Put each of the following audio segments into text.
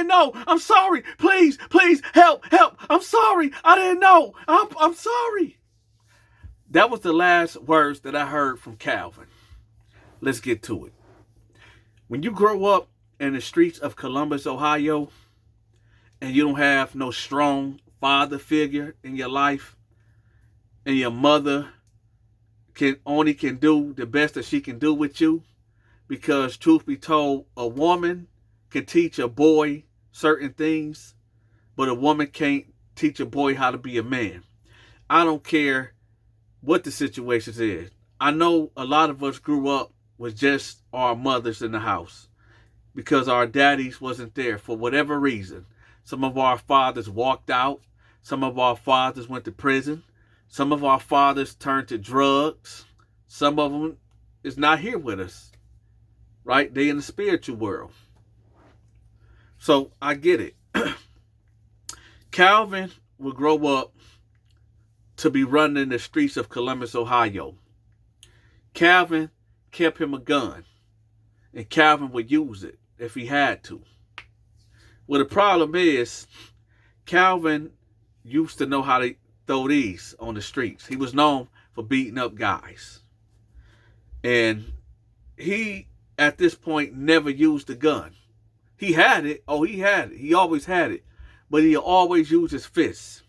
didn't know. I'm sorry. Please, please, help, help. I'm sorry. I didn't know. I'm sorry. That was the last words that I heard from Calvin. Let's get to it. When you grow up in the streets of Columbus, Ohio, and you don't have no strong father figure in your life, and your mother can do the best that she can do with you, because truth be told, a woman can teach a boy certain things, but a woman can't teach a boy how to be a man. I don't care what the situation is. I know a lot of us grew up with just our mothers in the house because our daddies wasn't there for whatever reason. Some of our fathers walked out. Some of our fathers went to prison. Some of our fathers turned to drugs. Some of them is not here with us, right? They in the spiritual world. So I get it. Calvin will grow up to be running the streets of Columbus, Ohio. Calvin kept him a gun, and Calvin would use it if he had to. Well, the problem is, Calvin used to know how to throw these on the streets. He was known for beating up guys. And he, at this point, never used a gun. He had it. Oh, he had it. He always had it. But he always used his fists.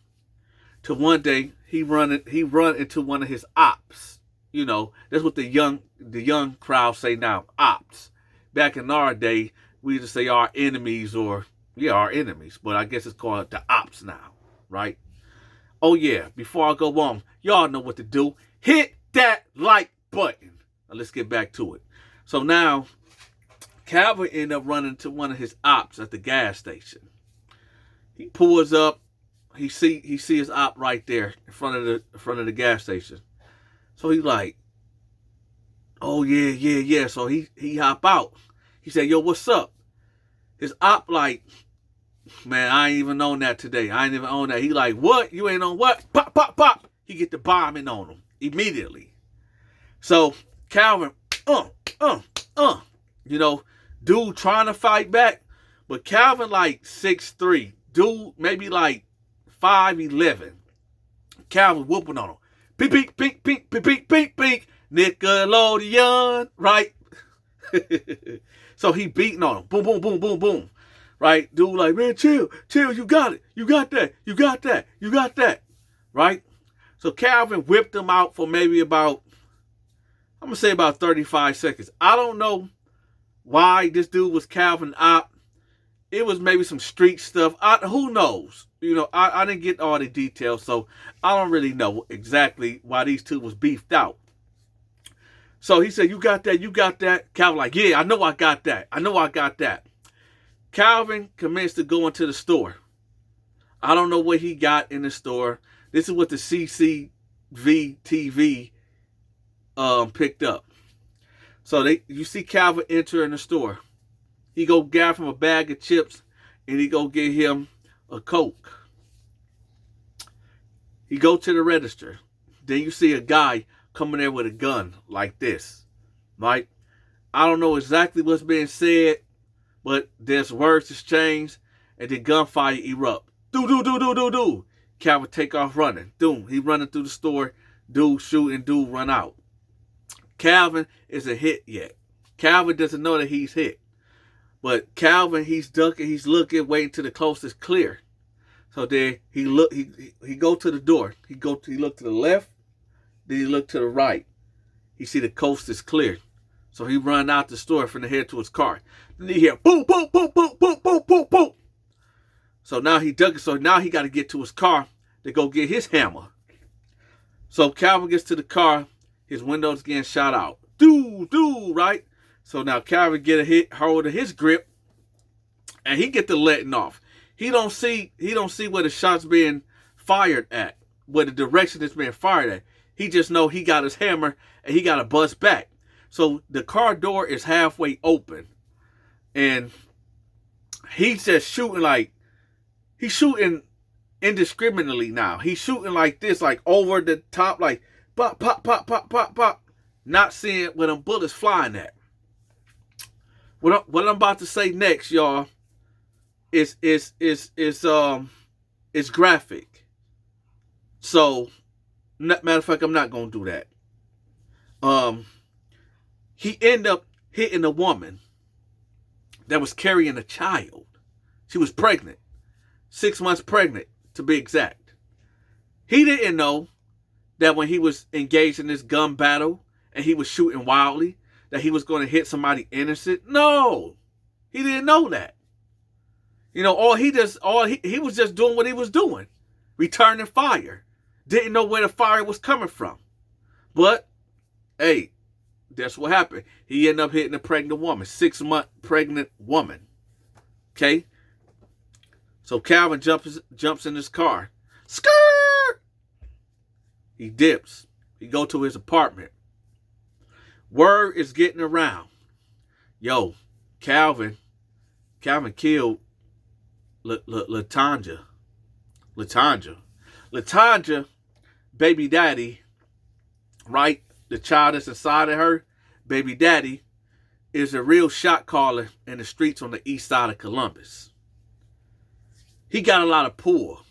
Till one day, he run into one of his ops. You know, that's what the young crowd say now, ops. Back in our day, we used to say our enemies or, yeah, our enemies. But I guess it's called the ops now, right? Oh, yeah, before I go on, y'all know what to do. Hit that like button. Now, let's get back to it. So now, Calvin ended up running to one of his ops at the gas station. He pulls up. He see his op right there in front of the gas station. So he's like, oh, yeah. So he hop out. He said, yo, what's up? His op like, man, I ain't even on that today. I ain't even on that. He like, what? You ain't on what? Pop, pop, pop. He get the bombing on him immediately. So Calvin, you know, dude trying to fight back. But Calvin like 6'3". Dude maybe like 5'11". Calvin whooping on him. Pink, pink, pink, pink, pink, pink, pink, pink. Nickelodeon, right? So he beating on him. Boom, boom, boom, boom, boom. Right? Dude like, man, chill, you got it. You got that. Right? So Calvin whipped him out for maybe about, I'm going to say about 35 seconds. I don't know why this dude was Calvin op. It was maybe some street stuff. Who knows? You know, I didn't get all the details, so I don't really know exactly why these two was beefed out. So he said, you got that? Calvin like, yeah, I know I got that. Calvin commenced to go into the store. I don't know what he got in the store. This is what the CCV TV picked up. So you see Calvin enter in the store. He go grab him a bag of chips and he go get him a Coke. He go to the register. Then you see a guy coming there with a gun like this, right? I don't know exactly what's being said, but there's words exchanged and then gunfire erupt. Do. Calvin take off running. Doom. He running through the store. Dude shooting. Dude run out. Calvin isn't hit yet. Calvin doesn't know that he's hit. But Calvin, he's ducking, he's looking, waiting till the coast is clear. So then he go to the door. He look to the left, then he look to the right. He see the coast is clear. So he run out the store from the head to his car. Then he hear boom, boom, boom, boom, boom, boom, boom, boom. So now he ducking. So now he got to get to his car to go get his hammer. So Calvin gets to the car. His windows getting shot out. Right? So now Calvin get a hold of his grip, and he get the letting off. He don't see where the shot's being fired at, where the direction it's being fired at. He just know he got his hammer and he got to bust back. So the car door is halfway open, and he's just shooting he's shooting indiscriminately now. He's shooting like this, like over the top, like pop, pop, pop, pop, pop, pop. Not seeing where them bullets flying at. What I'm about to say next, y'all, it's graphic. So, matter of fact, I'm not gonna do that. He ended up hitting a woman that was carrying a child. She was pregnant, 6 months pregnant to be exact. He didn't know that when he was engaged in this gun battle and he was shooting wildly, that he was going to hit somebody innocent. No, he didn't know that. You know, he was just doing what he was doing, returning fire. Didn't know where the fire was coming from. But, hey, that's what happened. He ended up hitting a pregnant woman, 6-month pregnant woman. Okay? So Calvin jumps in his car. Skirt! He dips. He go to his apartment. Word is getting around. Yo, Calvin killed Latanja. Latanja, baby daddy, right? The child that's inside of her, baby daddy, is a real shot caller in the streets on the east side of Columbus. He got a lot of pull.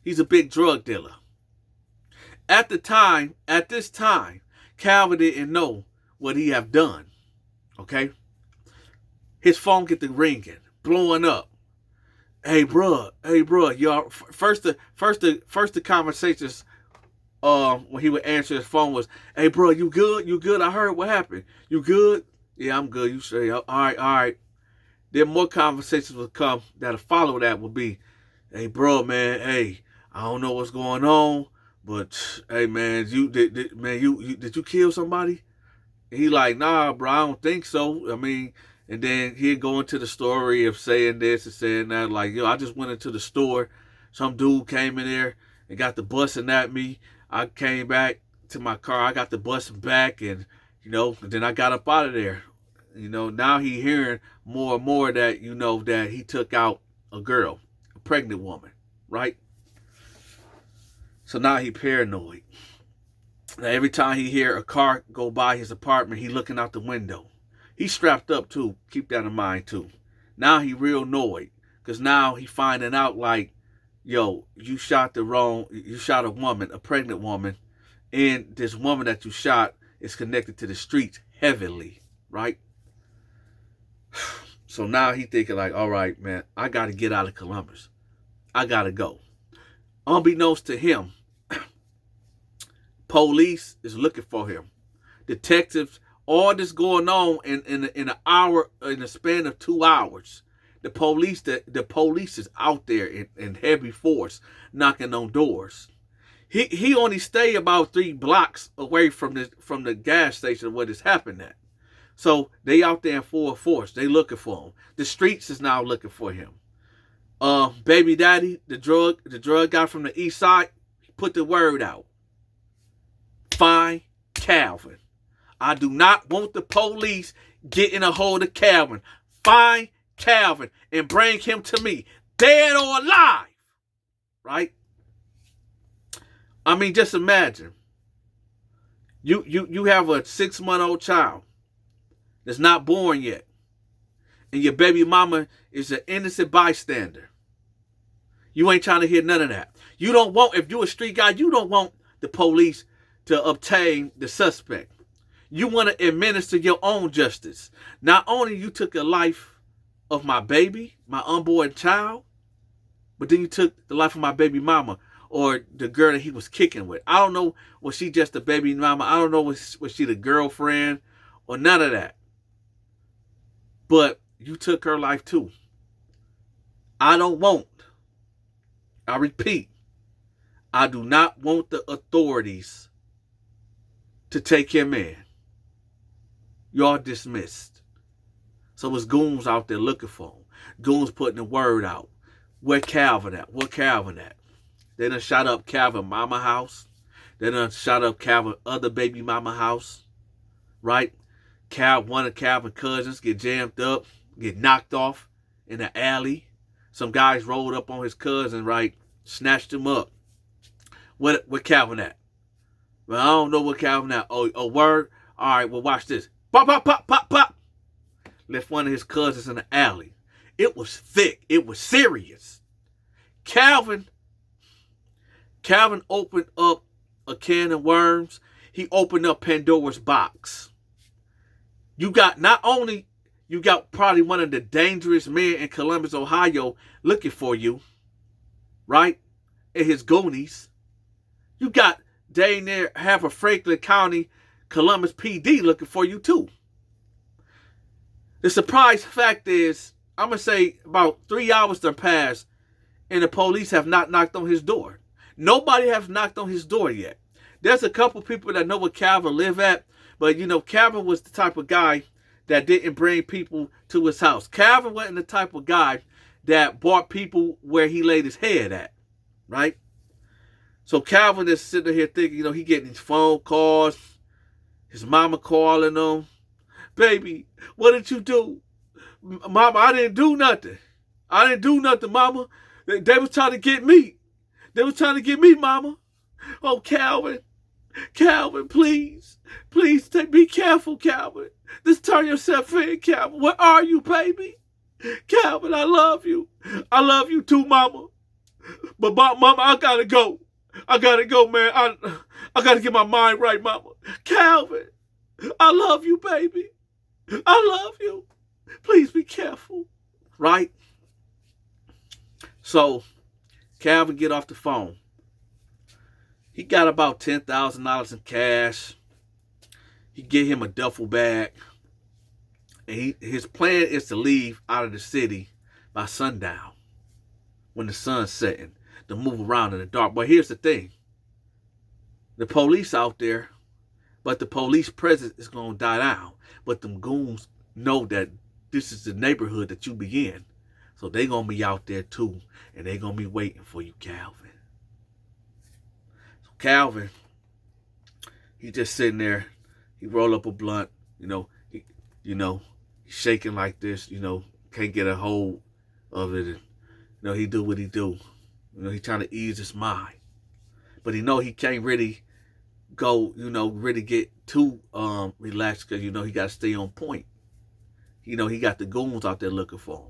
He's a big drug dealer. At this time, Calvin didn't know what he have done. Okay? His phone get to ringing, blowing up. Hey, bro, y'all. First the conversations when he would answer his phone was, hey, bro, you good? You good? I heard what happened. You good? Yeah, I'm good. You say, all right. Then more conversations would come that'll follow that would be, hey, bro, man, hey, I don't know what's going on, but hey, man, did you kill somebody? And he like, nah, bro, I don't think so. I mean, and then he'd go into the story of saying this and saying that, like, yo, I just went into the store. Some dude came in there and got the busting at me. I came back to my car. I got the busting back, and, you know, and then I got up out of there. You know, now he hearing more and more that, you know, that he took out a girl, a pregnant woman, right? So now he paranoid. Now every time he hear a car go by his apartment, he looking out the window. He's strapped up too. Keep that in mind too. Now he real annoyed because now he finding out like, yo, you shot a woman, a pregnant woman, and this woman that you shot is connected to the streets heavily, right? So now he thinking like, all right, man, I got to get out of Columbus. I got to go. Unbeknownst to him, police is looking for him. Detectives, all this going on in an hour, in a span of 2 hours. The police is out there in heavy force, knocking on doors. He only stay about 3 blocks away from the gas station where this happened at. So they out there in full force. They looking for him. The streets is now looking for him. Baby daddy, the drug guy from the east side, put the word out. Find Calvin. I do not want the police getting a hold of Calvin. Find Calvin and bring him to me, dead or alive. Right? I mean, just imagine. You have a 6-month-old child that's not born yet, and your baby mama is an innocent bystander. You ain't trying to hear none of that. You don't want, if you're a street guy, you don't want the police to obtain the suspect. You want to administer your own justice. Not only you took the life of my baby, my unborn child, but then you took the life of my baby mama or the girl that he was kicking with. I don't know, was she just a baby mama? I don't know, was she the girlfriend or none of that. But you took her life too. I repeat, I do not want the authorities to take him in. Y'all dismissed. So it's goons out there looking for him. Goons putting the word out. Where Calvin at? Where Calvin at? They done shot up Calvin mama house. They done shot up Calvin other baby mama house. Right? One of Calvin's cousins get jammed up, get knocked off in the alley. Some guys rolled up on his cousin, right? Snatched him up. Where Calvin at? Well, I don't know where Calvin at. Oh, word? All right, well, watch this. Pop, pop, pop, pop, pop. Left one of his cousins in the alley. It was thick. It was serious. Calvin opened up a can of worms. He opened up Pandora's box. You got probably one of the dangerous men in Columbus, Ohio looking for you, right? In his Goonies. You got dang near half of Franklin County, Columbus PD looking for you too. The surprise fact is, I'm going to say about 3 hours done passed and the police have not knocked on his door. Nobody has knocked on his door yet. There's a couple people that know where Calvin live at, but Calvin was the type of guy that didn't bring people to his house. Calvin wasn't the type of guy that brought people where he laid his head at, right? So Calvin is sitting here thinking, he getting these phone calls, his mama calling him. Baby, what did you do? Mama, I didn't do nothing. I didn't do nothing, mama. They was trying to get me. They was trying to get me, mama. Oh, Calvin, please. Please be careful, Calvin. Just turn yourself in, Calvin. Where are you, baby? Calvin, I love you. I love you too, mama. But mama, I gotta go. I gotta go, man. I gotta get my mind right, mama. Calvin, I love you, baby. I love you. Please be careful. Right? So, Calvin get off the phone. He got about $10,000 in cash. He get him a duffel bag. And his plan is to leave out of the city by sundown, when the sun's setting, to move around in the dark. But here's the thing. The police out there, but the police presence is going to die down. But them goons know that this is the neighborhood that you be in. So they going to be out there too. And they going to be waiting for you, Calvin. So Calvin, he just sitting there. He roll up a blunt. He's shaking like this. Can't get a hold of it. And, he do what he do. He trying to ease his mind. But he can't really go, really get too relaxed because, he got to stay on point. He got the goons out there looking for him.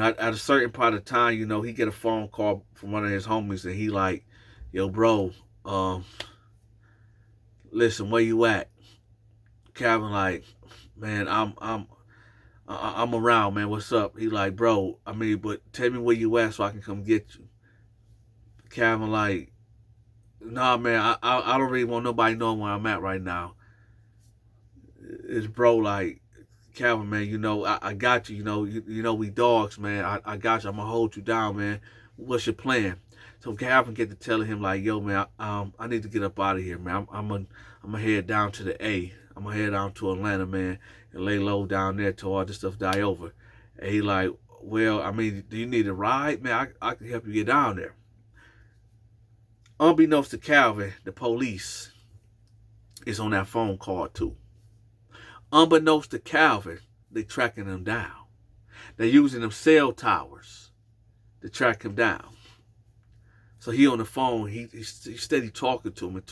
At a certain part of time, he get a phone call from one of his homies and he like, yo, bro, listen, where you at? Calvin like, man, I'm around, man. What's up? He like, bro, but tell me where you at so I can come get you. Calvin like, nah, man, I don't really want nobody knowing where I'm at right now. It's bro like, Calvin, man, I got you. We dogs, man. I got you. I'm gonna hold you down, man. What's your plan? So Calvin get to telling him like, yo, man, I need to get up out of here, man. I'm gonna head down to the A. I'm gonna head down to Atlanta, man, and lay low down there till all this stuff die over. And he like, well, do you need a ride, man? I can help you get down there. Unbeknownst to Calvin, the police is on that phone call too. Unbeknownst to Calvin, they tracking him down. They're using them cell towers to track him down. So he on the phone, he's steady talking to him.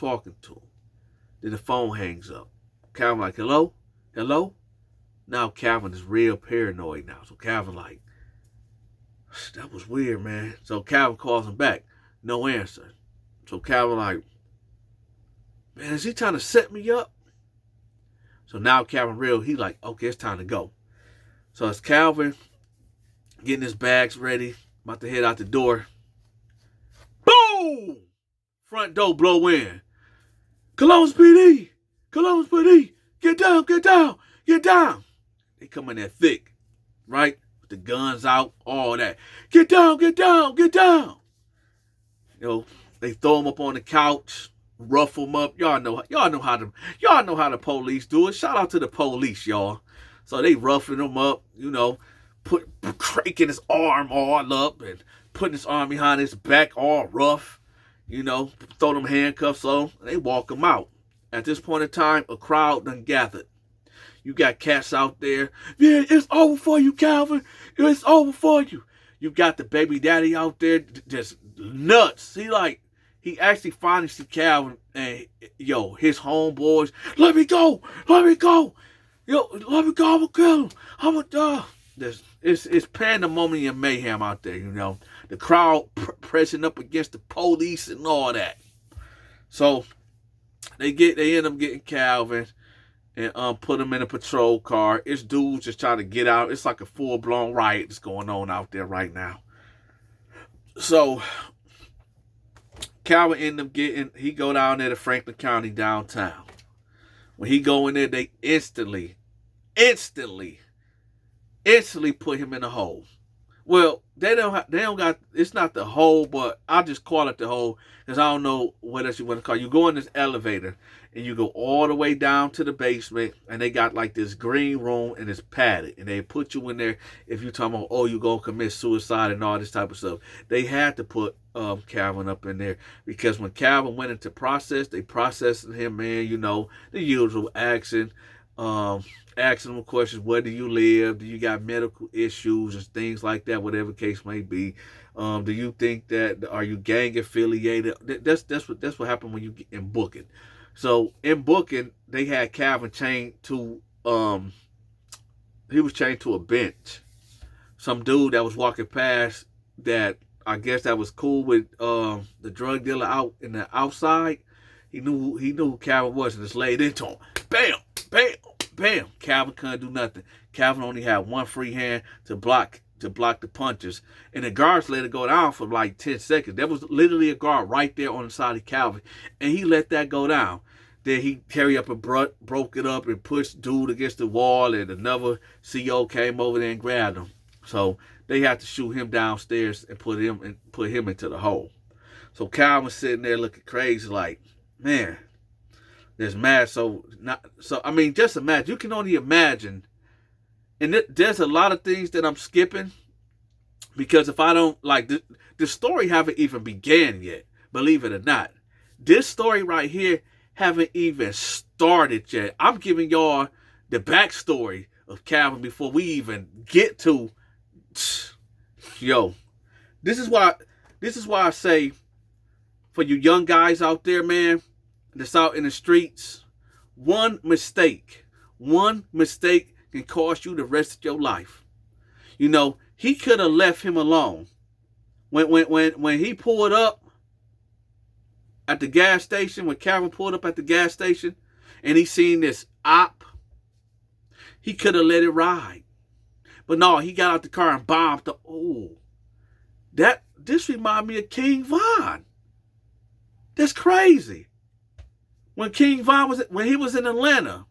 Then the phone hangs up. Calvin like, hello? Hello? Now Calvin is real paranoid now. So Calvin like, that was weird, man. So Calvin calls him back. No answer. So Calvin like, man, is he trying to set me up? So now Calvin he like, okay, it's time to go. So it's Calvin getting his bags ready, about to head out the door. Boom! Front door blow in. Columbus PD! Columbus PD! Get down, get down, get down! They come in there thick, right? With the guns out, all that. Get down, get down, get down! They throw him up on the couch, rough him up. Y'all know how the police do it. Shout out to the police, y'all. So they roughing him up, cranking his arm all up and putting his arm behind his back all rough, throw them handcuffs on. They walk him out. At this point in time, a crowd done gathered. You got cats out there. Yeah, it's over for you, Calvin. It's over for you. You got the baby daddy out there just nuts. He actually finally see Calvin and, his homeboys. Let me go. Let me go. Let me go. I'm going to kill him. I'm going to die. it's pandemonium mayhem out there, you know. The crowd pressing up against the police and all that. So they end up getting Calvin and put him in a patrol car. It's dudes just trying to get out. It's like a full-blown riot that's going on out there right now. So Calvin ended up he go down there to Franklin County downtown. When he go in there, they instantly put him in a hole. Well, they don't got, it's not the hole, but I'll just call it the hole because I don't know what else you want to call it. You go in this elevator and you go all the way down to the basement, and they got like this green room and it's padded, and they put you in there if you talking about, oh, you gonna commit suicide and all this type of stuff. They had to put Calvin up in there because when Calvin went into process, they processed him, man, you know, the usual asking him questions. Where do you live? Do you got medical issues and things like that? Whatever case may be. Do you think that, are you gang affiliated? That's what happened when you get in booking. So in booking, they had Calvin chained to he was chained to a bench. Some dude that was walking past that I guess that was cool with the drug dealer out in the outside. He knew who Calvin was and just laid into him. Bam, bam, bam. Calvin couldn't do nothing. Calvin only had one free hand to block the punches. And the guards let it go down for like 10 seconds. There was literally a guard right there on the side of Calvin. And he let that go down. Then he carried up and broke it up and pushed dude against the wall, and another CO came over there and grabbed him. So they had to shoot him downstairs and put him into the hole. So Calvin was sitting there looking crazy like, man, there's mad. So I mean, just imagine. You can only imagine. And there's a lot of things that I'm skipping because if I don't, like, the story haven't even began yet, believe it or not. This story right here haven't even started yet. I'm giving y'all the backstory of Calvin before we even get to, yo, this is why I say, for you young guys out there, man, that's out in the streets, one mistake can cost you the rest of your life. You know, he could have left him alone. When he pulled up at the gas station, when Calvin pulled up at the gas station and he seen this op, he could have let it ride. But no, he got out the car and bombed the, this remind me of King Von. That's crazy. When King Von when he was in Atlanta,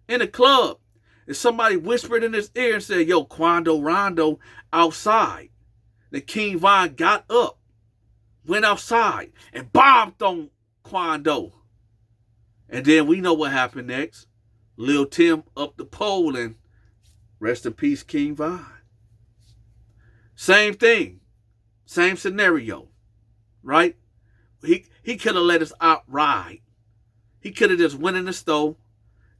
in a club, and somebody whispered in his ear and said, yo, Quando Rondo outside. Then King Von got up, went outside, and bombed on Quando. And then we know what happened next. Lil Tim up the pole, and rest in peace, King Von. Same thing. Same scenario. Right? He could have let us out ride. He could have just went in the store,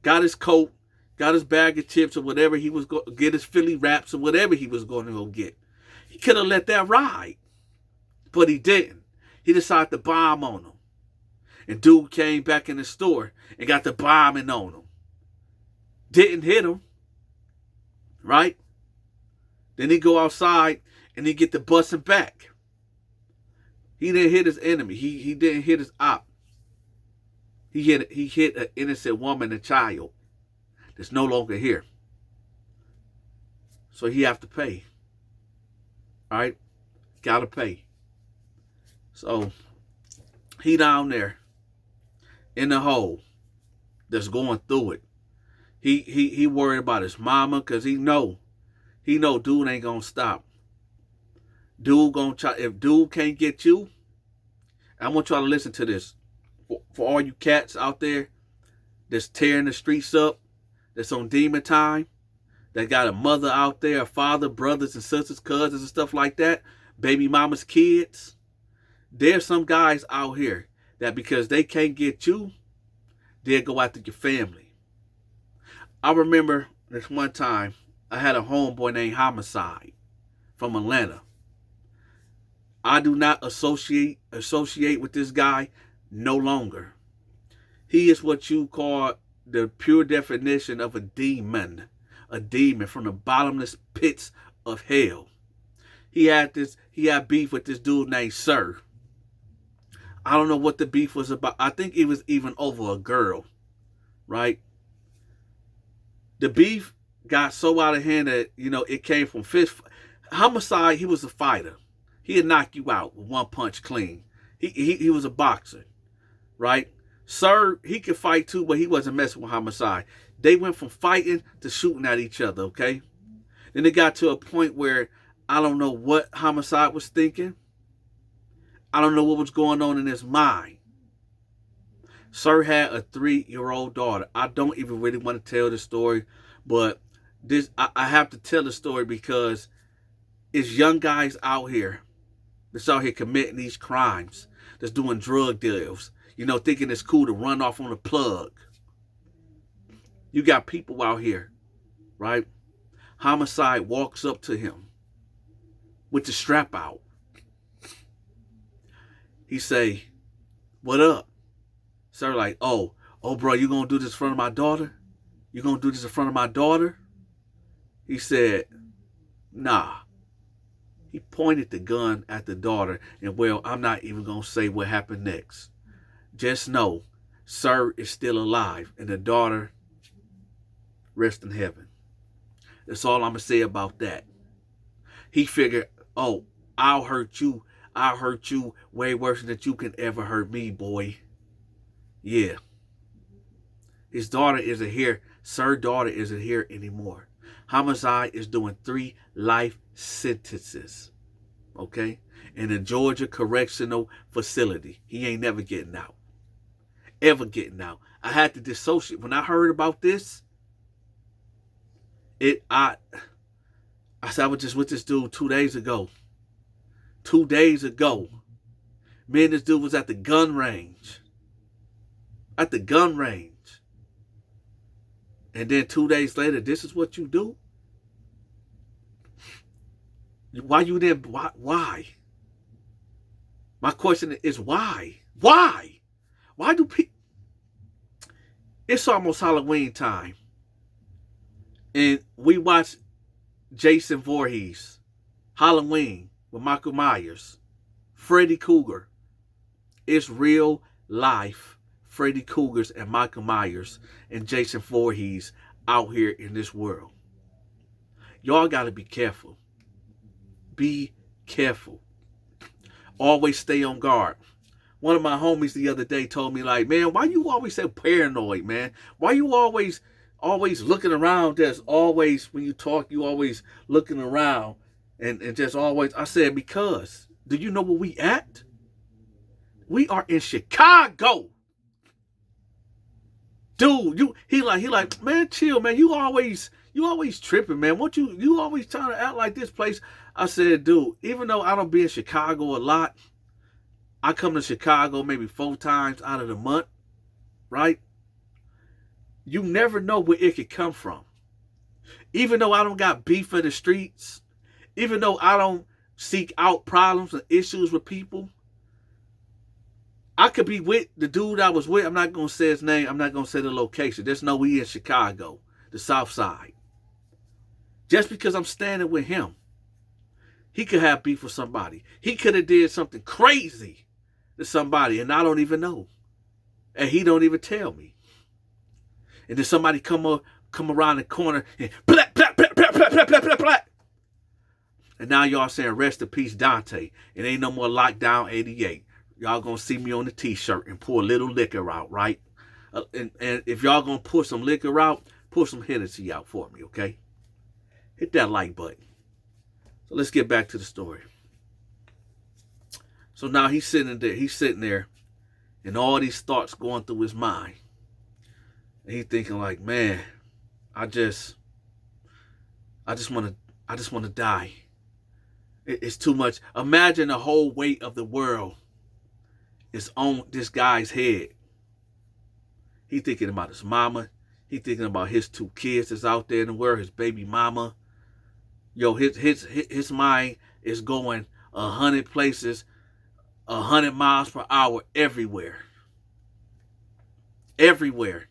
got his coat, got his bag of chips or whatever he was going to get, his Philly wraps or whatever he was going to go get. He could have let that ride. But he didn't. He decided to bomb on him. And dude came back in the store and got the bombing on him. Didn't hit him. Right? Then he go outside and he get the busting back. He didn't hit his enemy. He didn't hit his op. He hit an innocent woman and child that's no longer here. So he have to pay. All right? Gotta pay. So he down there in the hole that's going through it. He worried about his mama because he know dude ain't gonna stop. Dude gonna try. If dude can't get you, I want y'all to listen to this. For all you cats out there that's tearing the streets up, that's on demon time, that got a mother out there, a father, brothers and sisters, cousins and stuff like that, baby mama's kids. There's some guys out here that because they can't get you, they'll go after your family. I remember this one time, I had a homeboy named Homicide from Atlanta. I do not associate with this guy no longer. He is what you call the pure definition of a demon. a demon from the bottomless pits of hell. He had beef with this dude named Sir. I don't know what the beef was about. I think it was even over a girl, right? The beef got so out of hand that, it came from fist. Homicide, he was a fighter. He'd knock you out with one punch clean. He was a boxer, right? Sir, he could fight too, but he wasn't messing with Homicide. They went from fighting to shooting at each other, okay? Then it got to a point where I don't know what Homicide was thinking. I don't know what was going on in his mind. Sir had a 3-year-old daughter. I don't even really want to tell the story, but I have to tell the story because it's young guys out here that's out here committing these crimes, that's doing drug deals, thinking it's cool to run off on a plug. You got people out here, right? Homicide walks up to him with the strap out. He say, "What up?" Sir like, oh, bro, you gonna do this in front of my daughter? You gonna do this in front of my daughter? He said, nah. He pointed the gun at the daughter, and well, I'm not even gonna say what happened next. Just know, Sir is still alive, and the daughter rests in heaven. That's all I'm gonna say about that. He figured, oh, I'll hurt you way worse than you can ever hurt me, boy. Yeah. His daughter isn't here. Sir's daughter isn't here anymore. Homicide is doing 3 life sentences, okay, in a Georgia correctional facility. He ain't never getting out. Ever getting out. I had to dissociate. When I heard about this, I said I was just with this dude 2 days ago. 2 days ago, me and this dude was at the gun range. At the gun range. And then 2 days later, this is what you do? Why you there? Why? My question is why? Why? Why do people... It's almost Halloween time. And we watch Jason Voorhees, Halloween, with Michael Myers, Freddy Krueger. It's real life Freddy Kruegers and Michael Myers and Jason Voorhees out here in this world. Y'all got to be careful. Be careful. Always stay on guard. One of my homies the other day told me, like, man, why you always so paranoid, man? Why you always looking around? Just always, when you talk, you always looking around. And just always, I said, because, do you know where we at? We are in Chicago. Dude, he like, man, chill, man. You always tripping, man. What you always trying to act like this place? I said, dude, even though I don't be in Chicago a lot, I come to Chicago maybe 4 times out of the month, right? You never know where it could come from. Even though I don't got beef in the streets, even though I don't seek out problems and issues with people, I could be with the dude I was with. I'm not going to say his name. I'm not going to say the location. Just know we in Chicago, the South Side. Just because I'm standing with him, he could have beef with somebody. He could have did something crazy to somebody, and I don't even know. And he don't even tell me. And then somebody come around the corner and black, black, black, black, black, black, black, black, black. And now y'all saying, rest in peace, Dante. It ain't no more Lockdown 88. Y'all gonna see me on the t-shirt and pour a little liquor out, right? And if y'all gonna pour some liquor out, pour some Hennessy out for me, okay? Hit that like button. So let's get back to the story. So now he's sitting there, and all these thoughts going through his mind. And he's thinking like, man, I just want to die. It's too much. Imagine the whole weight of the world is on this guy's head. He thinking about his mama. He thinking about his 2 kids that's out there in the world, his baby mama. Yo, his mind is going 100 places, 100 miles per hour everywhere. Everywhere.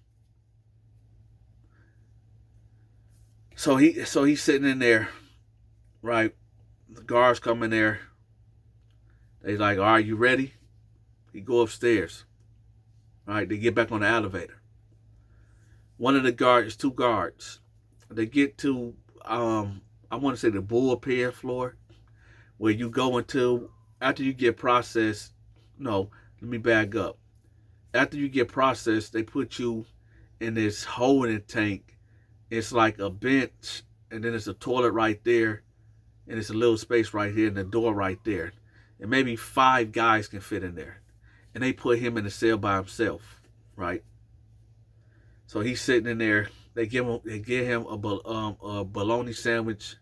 So he's sitting in there, right? The guards come in there. They like, all right, you ready? He go upstairs. All right, they get back on the elevator. One of the guards, two guards, they get to, I want to say the bullpen floor, where you go into, after you get processed, no, let me back up. After you get processed, they put you in this holding tank. It's like a bench, and then there's a toilet right there, and it's a little space right here, and the door right there. And maybe 5 guys can fit in there. And they put him in the cell by himself, right? So he's sitting in there. They give him a bologna sandwich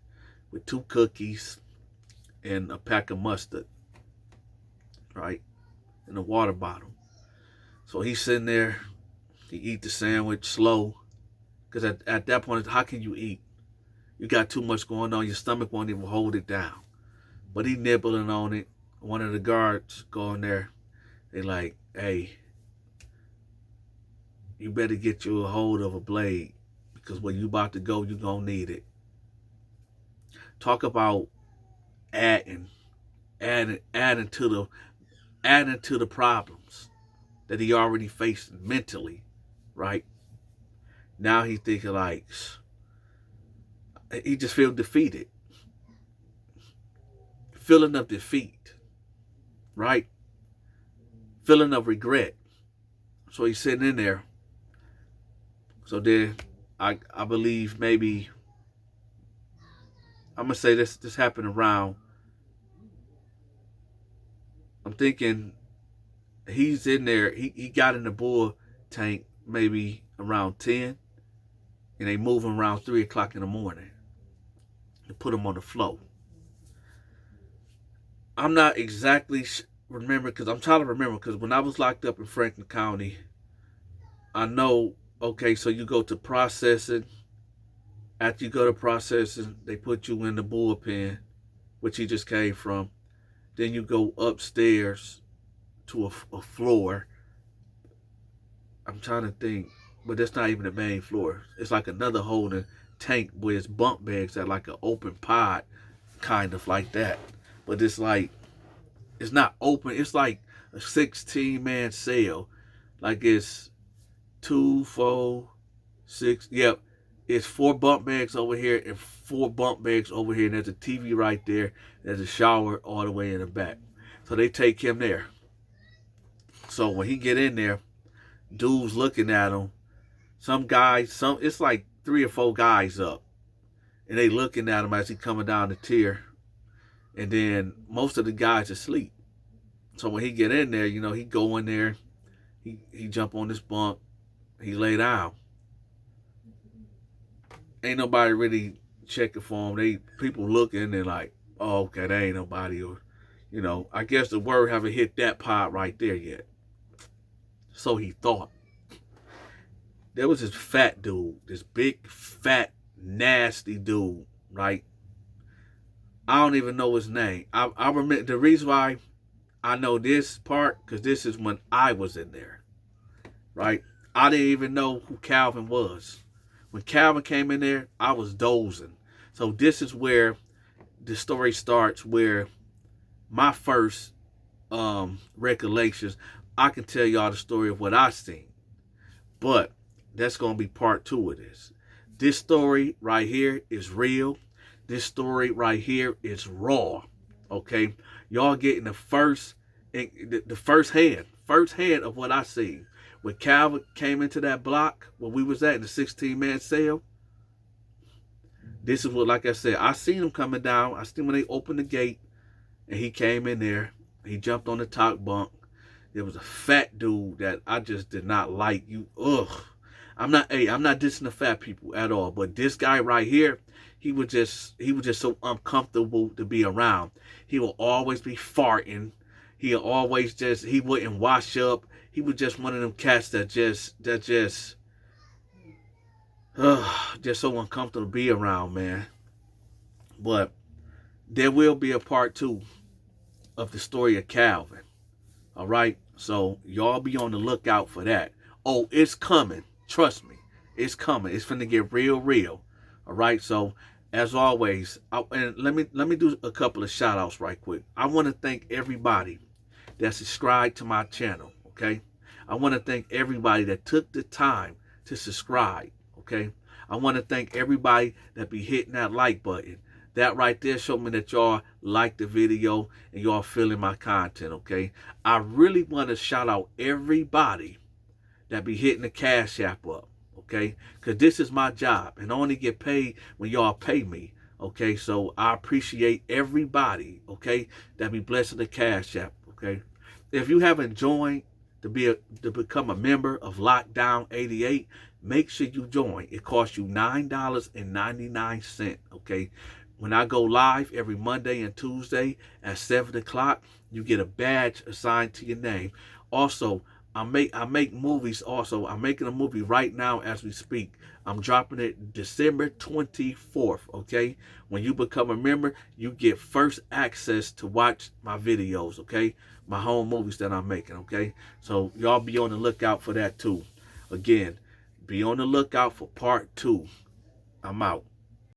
with 2 cookies and a pack of mustard, right? And a water bottle. So he's sitting there. He eat the sandwich slow. Because at that point, how can you eat? You got too much going on. Your stomach won't even hold it down. But he nibbling on it. One of the guards go in there. They like, hey, you better get you a hold of a blade. Because when you about to go, you going to need it. Talk about adding to the problems that he already faced mentally, right? Now he's thinking like, he just feels defeated. Feeling of defeat, right? Feeling of regret. So he's sitting in there. So then I believe maybe, I'm going to say this happened around, I'm thinking he's in there, he got in the bull tank maybe around 10, and they move him around 3 o'clock in the morning and put him on the floor. I'm not exactly remembering, because I'm trying to remember, because when I was locked up in Franklin County, I know, okay, so you go to processing. After you go to processing, they put you in the bullpen, which he just came from. Then you go upstairs to a floor. I'm trying to think, but that's not even the main floor. It's like another holding tank where it's bunk beds at like an open pod, kind of like that. But it's like, it's not open. It's like a 16-man cell. Like it's 2, 4, 6. Yep. It's 4 bunk beds over here and 4 bunk beds over here. And there's a TV right there. There's a shower all the way in the back. So they take him there. So when he get in there, dude's looking at him. Some guys, it's like 3 or 4 guys up. And they looking at him as he coming down the tier. And then most of the guys asleep. So when he get in there, you know, he go in there. He jump on this bunk. He lay down. Ain't nobody really checking for him. People looking and like, oh, okay, there ain't nobody. Or, you know, I guess the word haven't hit that pod right there yet. So he thought. There was this fat dude, this big, fat, nasty dude, right? I don't even know his name. I remember the reason why I know this part, because this is when I was in there, right? I didn't even know who Calvin was. When Calvin came in there, I was dozing. So this is where the story starts, where my first recollections, I can tell y'all the story of what I seen. But that's going to be part 2 of this. This story right here is real. This story right here is raw. Okay? Y'all getting the first hand of what I seen. When Calvin came into that block where we was at in the 16-man cell, this is what, like I said, I seen him coming down. I seen when they opened the gate and he came in there. He jumped on the top bunk. There was a fat dude that I just did not like. I'm not dissing the fat people at all, but this guy right here, he was just so uncomfortable to be around. He will always be farting. He wouldn't wash up. He was just one of them cats that just so uncomfortable to be around, man. But there will be a part 2 of the story of Calvin. All right? So y'all be on the lookout for that. Oh, it's coming. Trust me. It's coming. It's finna get real. All right. So as always, and let me do a couple of shout outs right quick. I want to thank everybody that subscribed to my channel. Okay. I want to thank everybody that took the time to subscribe. Okay. I want to thank everybody that be hitting that like button. That right there showed me that y'all like the video and y'all feeling my content, okay? I really want to shout out everybody that be hitting the Cash App up, okay? Because this is my job, and I only get paid when y'all pay me, okay? So I appreciate everybody, okay, that be blessing the Cash App, okay? If you haven't joined to become a member of Lockdown 88, make sure you join. It costs you $9.99, okay? When I go live every Monday and Tuesday at 7 o'clock, you get a badge assigned to your name. Also, I make movies also. I'm making a movie right now as we speak. I'm dropping it December 24th, okay? When you become a member, you get first access to watch my videos, okay? My home movies that I'm making, okay? So y'all be on the lookout for that too. Again, be on the lookout for part 2. I'm out.